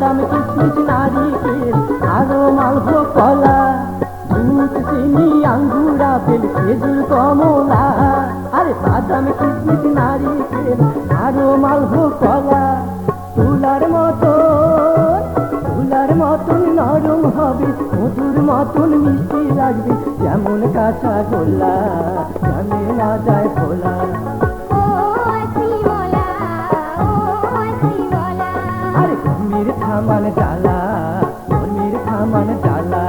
বাদাম কিশমিশ নারিকেল আরো মালভোগ কলা দুধ চিনি আঙ্গুর আপেল খেজুর কমলা আরে বাদাম কিশমিশ নারিকেল আরো মালভোগ কলা তুলার মতন নরম হবে মধুর মতন মিষ্টি লাগবে যেমন কাঁচা গোল্লা জানে না যায় ভোলা আরে কর্মীর থামান জ্বালা কর্মীর থামান জ্বালা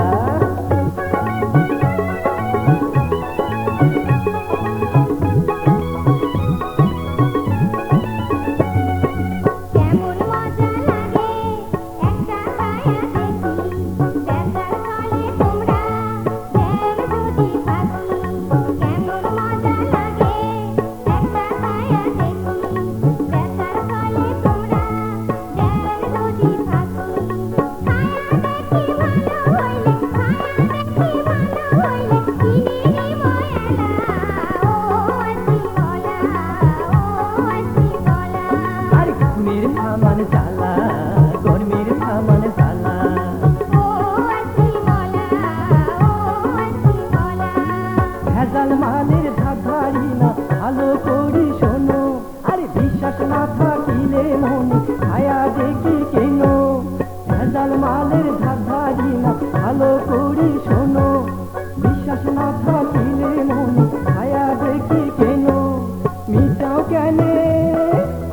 থামান জ্বালা গরমির থামান জ্বালা ভেজাল মালের ধারি না ভালো করে শোনো আরে বিশ্বাস না থাকিলে মনে ছায়া দেখি কেন ভেজাল মালের ধারি না ভালো করে শোনো বিশ্বাস না থাকিলে মনে ছায়া দেখি কেন মিটাও কেনে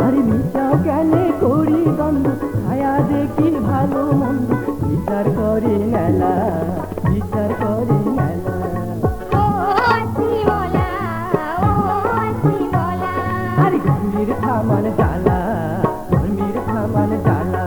আরে মিটাও কেনে করি দ্বন্দ্ব ছায়া দেখি ভালো মন্দ বিচার করে মেলা বিচার করে মেলা আরে গরমির থামান জ্বালা গরমির থামান জ্বালা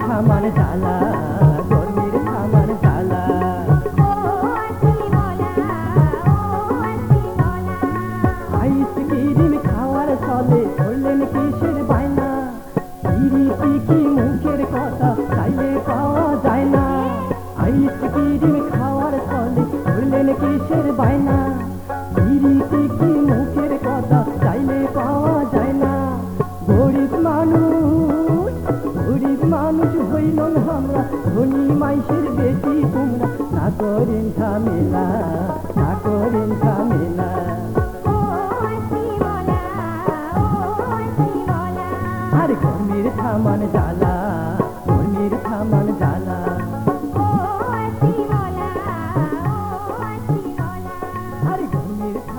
থামান জ্বালা গরমির থামান জ্বালা আইসক্রিম খাওয়ার চলে ধরলেন কিসের বায়না পিরিতি কি মুখের কথা চাইলে পাওয়া যায় না আইসক্রিম খাওয়ার চলে ধরলেন কিসের বায়না পিরিতি কি মুখের কথা চাইলে পাওয়া যায় না গরিব মানুষ হইলন আমরা ধনী মাইসের বেশি তোমরা না করেন ঝামেলা না করেন ঝামেলা আরে গরমির থামান জ্বালা